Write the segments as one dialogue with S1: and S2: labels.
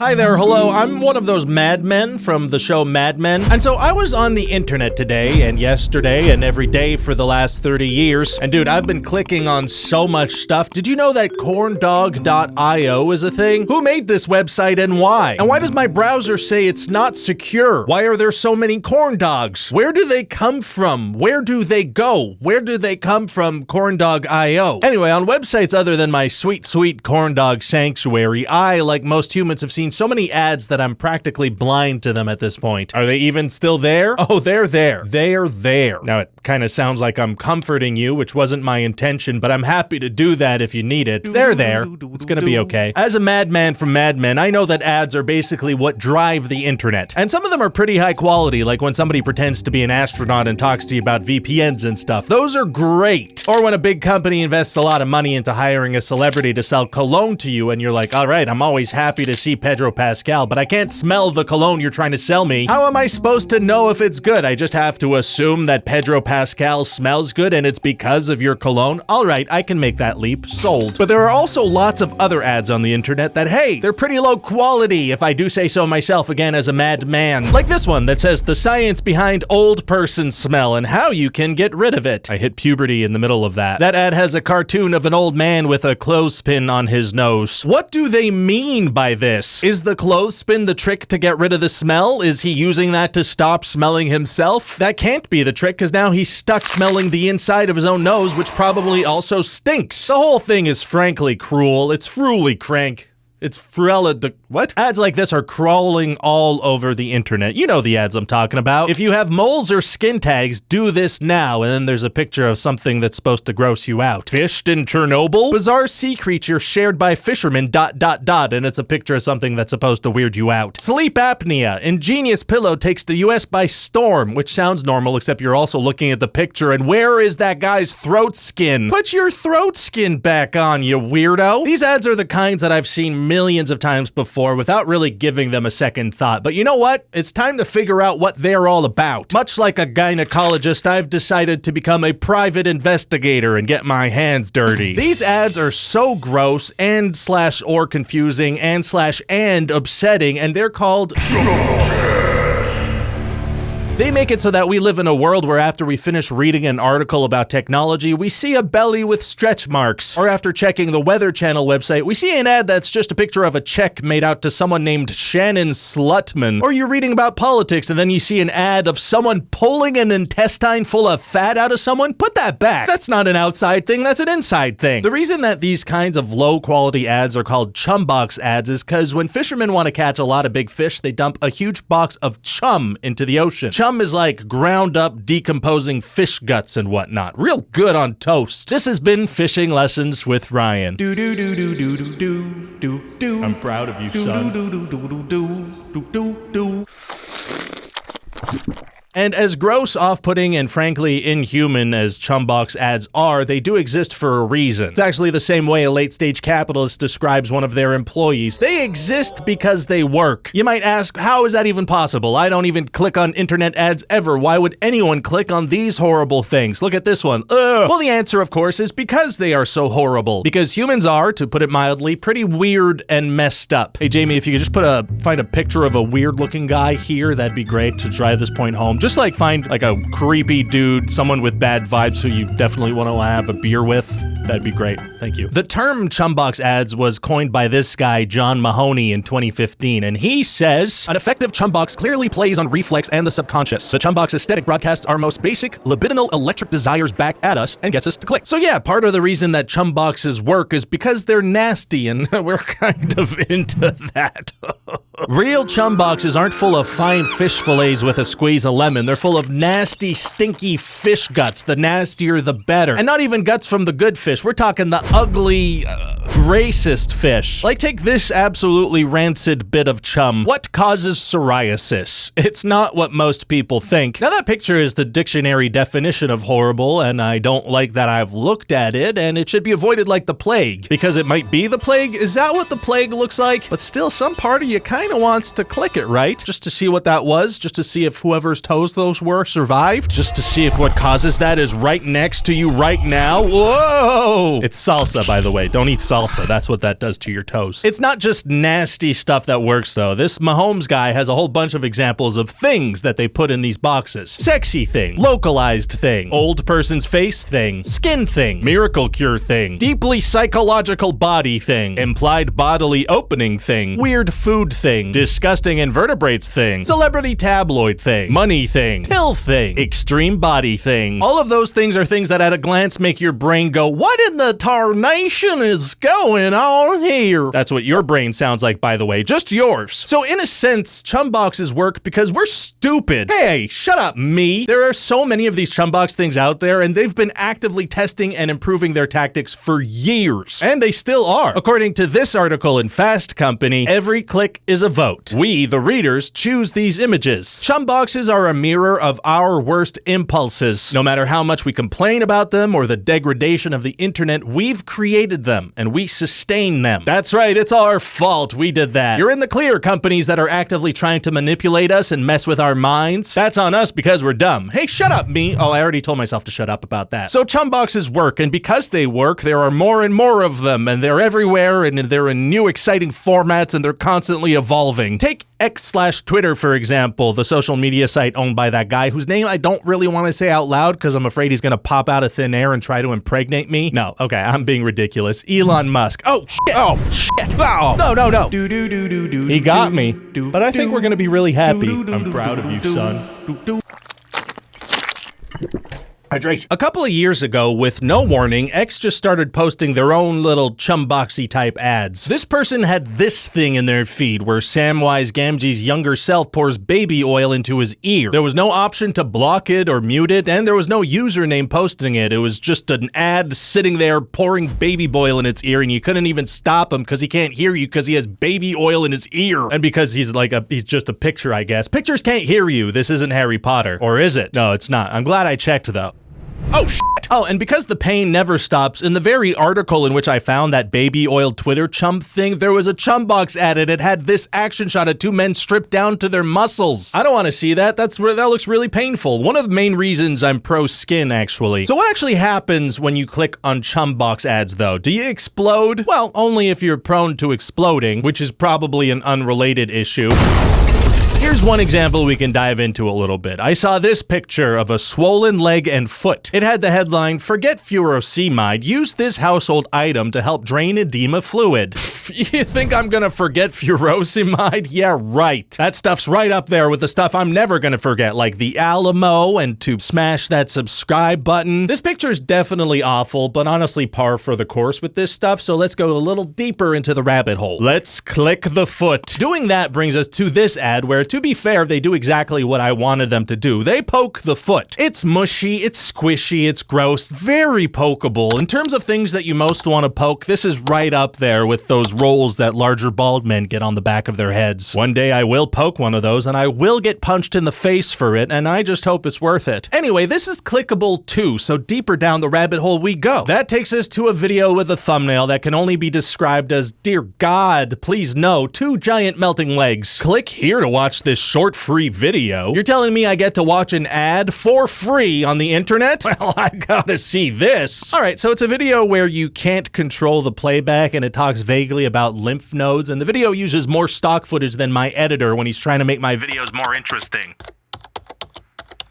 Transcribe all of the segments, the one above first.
S1: Hi there, hello, I'm one of those madmen from the show Mad Men, and so I was on the internet today and yesterday and every day for the last 30 years, and dude, I've been clicking on so much stuff. Did you know that corndog.io is a thing? Who made this website and why? And why does my browser say it's not secure? Why are there so many corn dogs? Where do they come from? Where do they go? Where do they come from, corndog.io? Anyway, on websites other than my sweet, sweet corn dog sanctuary, I, like most humans, have seen so many ads that I'm practically blind to them at this point. Are they even still there? Oh, they're there. They're there. Now, it kind of sounds like I'm comforting you, which wasn't my intention, but I'm happy to do that if you need it. They're there. It's gonna be okay. As a madman from Mad Men, I know that ads are basically what drive the internet. And some of them are pretty high quality, like when somebody pretends to be an astronaut and talks to you about VPNs and stuff. Those are great. Or when a big company invests a lot of money into hiring a celebrity to sell cologne to you and you're like, all right, I'm always happy to see Pedro Pascal, but I can't smell the cologne you're trying to sell me. How am I supposed to know if it's good? I just have to assume that Pedro Pascal smells good and it's because of your cologne? All right, I can make that leap. Sold. But there are also lots of other ads on the internet that, hey, they're pretty low quality, if I do say so myself again as a madman. Like this one that says the science behind old person smell and how you can get rid of it. I hit puberty in the middle of that. That ad has a cartoon of an old man with a clothespin on his nose. What do they mean by this? Is the clothespin the trick to get rid of the smell? Is he using that to stop smelling himself? That can't be the trick, because now he's stuck smelling the inside of his own nose, which probably also stinks. The whole thing is frankly cruel. It's frually crank. It's Fruella what? Ads like this are crawling all over the internet. You know the ads I'm talking about. If you have moles or skin tags, do this now, and then there's a picture of something that's supposed to gross you out. Fished in Chernobyl? Bizarre sea creature shared by fishermen ... and it's a picture of something that's supposed to weird you out. Sleep apnea. Ingenious pillow takes the US by storm, which sounds normal, except you're also looking at the picture, and where is that guy's throat skin? Put your throat skin back on, you weirdo. These ads are the kinds that I've seen millions of times before without really giving them a second thought. But you know what? It's time to figure out what they're all about. Much like a gynecologist, I've decided to become a private investigator and get my hands dirty. These ads are so gross and/or confusing and upsetting, and they're called They make it so that we live in a world where after we finish reading an article about technology, we see a belly with stretch marks. Or after checking the Weather Channel website, we see an ad that's just a picture of a check made out to someone named Shannon Slutman. Or you're reading about politics and then you see an ad of someone pulling an intestine full of fat out of someone. Put that back. That's not an outside thing, that's an inside thing. The reason that these kinds of low quality ads are called Chumbox ads is because when fishermen want to catch a lot of big fish, they dump a huge box of chum into the ocean. Chum is like ground up decomposing fish guts and whatnot. Real good on toast. This has been Fishing Lessons with Ryan. I'm proud of you, son. And as gross, off-putting, and frankly inhuman as Chumbox ads are, they do exist for a reason. It's actually the same way a late-stage capitalist describes one of their employees. They exist because they work. You might ask, how is that even possible? I don't even click on internet ads ever. Why would anyone click on these horrible things? Look at this one. Ugh. Well, the answer, of course, is because they are so horrible. Because humans are, to put it mildly, pretty weird and messed up. Hey, Jamie, if you could just find a picture of a weird-looking guy here, that'd be great to drive this point home. Just like find like a creepy dude, someone with bad vibes who you definitely want to have a beer with. That'd be great. Thank you. The term Chumbox ads was coined by this guy, John Mahoney, in 2015, and he says, an effective Chumbox clearly plays on reflex and the subconscious. The Chumbox aesthetic broadcasts our most basic libidinal electric desires back at us and gets us to click. So yeah, part of the reason that Chumboxes work is because they're nasty, and we're kind of into that. Real Chumboxes aren't full of fine fish fillets with a squeeze of lemon. They're full of nasty, stinky fish guts. The nastier, the better. And not even guts from the good fish. We're talking the ugly, racist fish. Like, take this absolutely rancid bit of chum. What causes psoriasis? It's not what most people think. Now, that picture is the dictionary definition of horrible, and I don't like that I've looked at it, and it should be avoided like the plague. Because it might be the plague? Is that what the plague looks like? But still, some part of you kind of of wants to click it, right? Just to see what that was, just to see if whoever's toes those were survived, just to see if what causes that is right next to you right now. Whoa! It's salsa, by the way. Don't eat salsa. That's what that does to your toes. It's not just nasty stuff that works, though. This Mahomes guy has a whole bunch of examples of things that they put in these boxes. Sexy thing, localized thing, old person's face thing, skin thing, miracle cure thing, deeply psychological body thing, implied bodily opening thing, weird food thing, disgusting invertebrates thing, celebrity tabloid thing, money thing, pill thing, extreme body thing. All of those things are things that at a glance make your brain go, what in the tarnation is going on here? That's what your brain sounds like, by the way, just yours. So in a sense, Chumboxes work because we're stupid. Hey, shut up, me. There are so many of these Chumbox things out there, and they've been actively testing and improving their tactics for years. And they still are. According to this article in Fast Company, every click is a vote. We, the readers, choose these images. Chumboxes are a mirror of our worst impulses. No matter how much we complain about them or the degradation of the internet, we've created them and we sustain them. That's right, it's our fault we did that. You're in the clear, companies that are actively trying to manipulate us and mess with our minds. That's on us because we're dumb. Hey, shut up, me. Oh, I already told myself to shut up about that. So Chumboxes work, and because they work, there are more and more of them, and they're everywhere, and they're in new exciting formats, and they're constantly evolving. Take X/Twitter, for example, the social media site owned by that guy whose name I don't really want to say out loud because I'm afraid he's going to pop out of thin air and try to impregnate me. No, okay, I'm being ridiculous. Elon Musk. Oh, shit. Oh, shit. Oh, no. He got me, but I think we're going to be really happy. I'm proud of you, son. Hydration. A couple of years ago, with no warning, X just started posting their own little Chumboxy type ads. This person had this thing in their feed where Samwise Gamgee's younger self pours baby oil into his ear. There was no option to block it or mute it, and there was no username posting it. It was just an ad sitting there pouring baby oil in its ear, and you couldn't even stop him because he can't hear you because he has baby oil in his ear. And because he's just a picture, I guess. Pictures can't hear you. This isn't Harry Potter. Or is it? No, it's not. I'm glad I checked, though. Oh, shit. Oh, and because the pain never stops, in the very article in which I found that baby oil Twitter chum thing, there was a Chumbox ad and it had this action shot of two men stripped down to their muscles. I don't want to see that. That looks really painful. One of the main reasons I'm pro skin, actually. So what actually happens when you click on Chumbox ads, though? Do you explode? Well, only if you're prone to exploding, which is probably an unrelated issue. Here's one example we can dive into a little bit. I saw this picture of a swollen leg and foot. It had the headline, "Forget furosemide, use this household item to help drain edema fluid." You think I'm gonna forget furosemide? Yeah, right. That stuff's right up there with the stuff I'm never gonna forget, like the Alamo and to smash that subscribe button. This picture's definitely awful, but honestly par for the course with this stuff, so let's go a little deeper into the rabbit hole. Let's click the foot. Doing that brings us to this ad where, to be fair, they do exactly what I wanted them to do. They poke the foot. It's mushy, it's squishy, it's gross, very pokeable. In terms of things that you most want to poke, this is right up there with those rolls that larger bald men get on the back of their heads. One day I will poke one of those and I will get punched in the face for it, and I just hope it's worth it. Anyway, this is clickable too, so deeper down the rabbit hole we go. That takes us to a video with a thumbnail that can only be described as, dear God, please no, two giant melting legs. Click here to watch this short free video. You're telling me I get to watch an ad for free on the internet? Well, I gotta see this. Alright, so it's a video where you can't control the playback and it talks vaguely about lymph nodes, and the video uses more stock footage than my editor when he's trying to make my videos more interesting.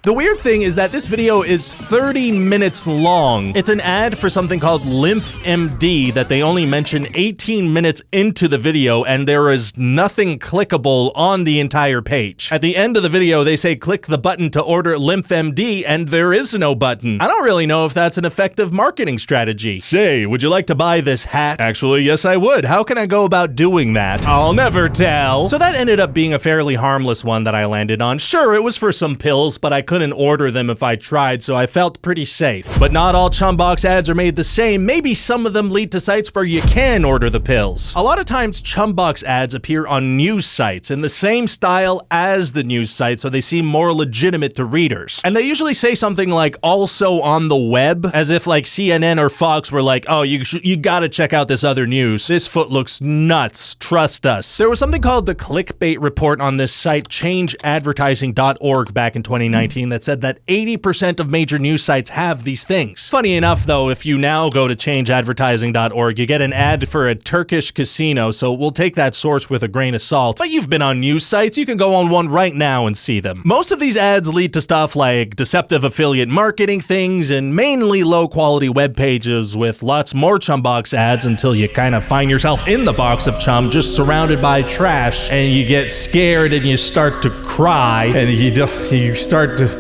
S1: The weird thing is that this video is 30 minutes long. It's an ad for something called LymphMD that they only mention 18 minutes into the video, and there is nothing clickable on the entire page. At the end of the video, they say click the button to order LymphMD, and there is no button. I don't really know if that's an effective marketing strategy. Say, would you like to buy this hat? Actually, yes I would. How can I go about doing that? I'll never tell. So that ended up being a fairly harmless one that I landed on. Sure, it was for some pills, but I couldn't order them if I tried, so I felt pretty safe. But not all Chumbox ads are made the same. Maybe some of them lead to sites where you can order the pills. A lot of times Chumbox ads appear on news sites in the same style as the news site, so they seem more legitimate to readers. And they usually say something like also on the web, as if like CNN or Fox were like, oh, you gotta check out this other news. This foot looks nuts. Trust us. There was something called the clickbait report on this site, changeadvertising.org, back in 2019 that said that 80% of major news sites have these things. Funny enough, though, if you now go to changeadvertising.org, you get an ad for a Turkish casino, so we'll take that source with a grain of salt. But you've been on news sites, you can go on one right now and see them. Most of these ads lead to stuff like deceptive affiliate marketing things and mainly low-quality web pages with lots more Chumbox ads until you kind of find yourself in the box of chum just surrounded by trash and you get scared and you start to cry and you start to...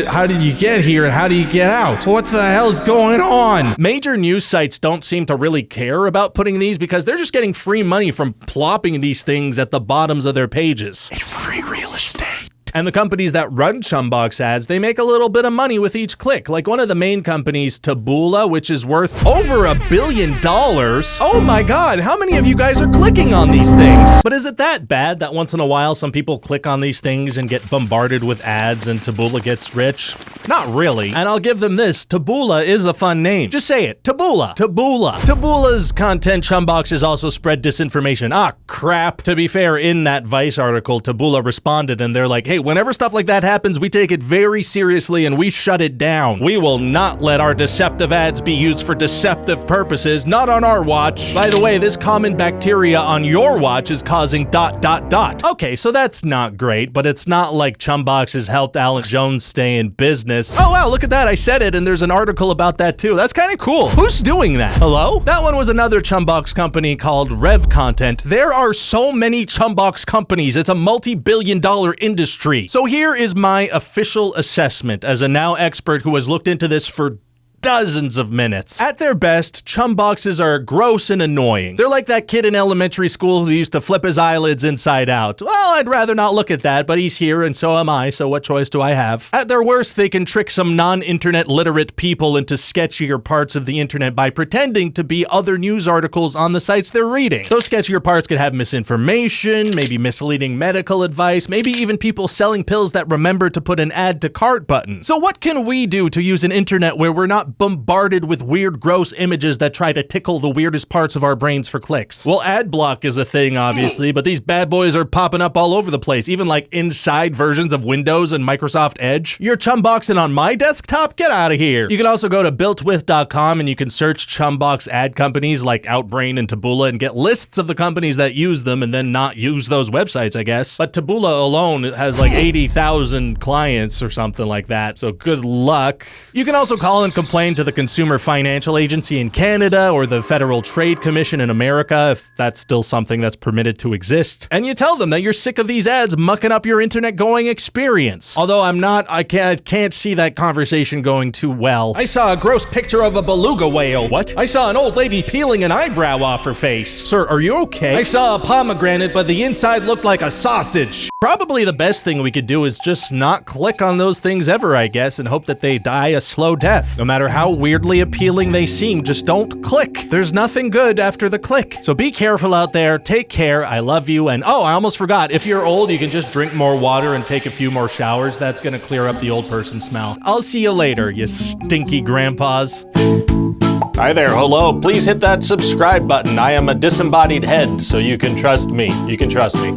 S1: How did you get here and how do you get out? What the hell's going on? Major news sites don't seem to really care about putting these because they're just getting free money from plopping these things at the bottoms of their pages. It's free real estate. And the companies that run Chumbox ads, they make a little bit of money with each click. Like one of the main companies, Taboola, which is worth over $1 billion. Oh my God, how many of you guys are clicking on these things? But is it that bad that once in a while some people click on these things and get bombarded with ads and Taboola gets rich? Not really. And I'll give them this, Taboola is a fun name. Just say it, Taboola, Taboola. Taboola's content Chumboxes also spread disinformation. Ah, crap. To be fair, in that Vice article, Taboola responded and they're like, hey, whenever stuff like that happens, we take it very seriously and we shut it down. We will not let our deceptive ads be used for deceptive purposes, not on our watch. By the way, this common bacteria on your watch is causing ... Okay, so that's not great, but it's not like Chumbox has helped Alex Jones stay in business. Oh wow, look at that, I said it, and there's an article about that too. That's kind of cool. Who's doing that? Hello? That one was another Chumbox company called Rev Content. There are so many Chumbox companies, it's a multi-billion-dollar industry. So here is my official assessment as a now expert who has looked into this for dozens of minutes. At their best, Chumboxes are gross and annoying. They're like that kid in elementary school who used to flip his eyelids inside out. Well, I'd rather not look at that, but he's here and so am I, so what choice do I have? At their worst, they can trick some non-internet literate people into sketchier parts of the internet by pretending to be other news articles on the sites they're reading. Those sketchier parts could have misinformation, maybe misleading medical advice, maybe even people selling pills that remember to put an add to cart button. So what can we do to use an internet where we're not bombarded with weird, gross images that try to tickle the weirdest parts of our brains for clicks? Well, ad block is a thing, obviously, but these bad boys are popping up all over the place, even like inside versions of Windows and Microsoft Edge. You're Chumboxing on my desktop? Get out of here. You can also go to builtwith.com and you can search Chumbox ad companies like Outbrain and Taboola and get lists of the companies that use them and then not use those websites, I guess. But Taboola alone has like 80,000 clients or something like that, so good luck. You can also call and complain to the Consumer Financial Agency in Canada or the Federal Trade Commission in America, if that's still something that's permitted to exist. And you tell them that you're sick of these ads mucking up your internet going experience. Although I can't see that conversation going too well. I saw a gross picture of a beluga whale. What? I saw an old lady peeling an eyebrow off her face. Sir, are you okay? I saw a pomegranate, but the inside looked like a sausage. Probably the best thing we could do is just not click on those things ever, I guess, and hope that they die a slow death. No matter how weirdly appealing they seem, just don't click. There's nothing good after the click. So be careful out there, take care, I love you, and oh, I almost forgot, if you're old, you can just drink more water and take a few more showers. That's gonna clear up the old person smell. I'll see you later, you stinky grandpas. Hi there, hello, please hit that subscribe button. I am a disembodied head, so you can trust me. You can trust me.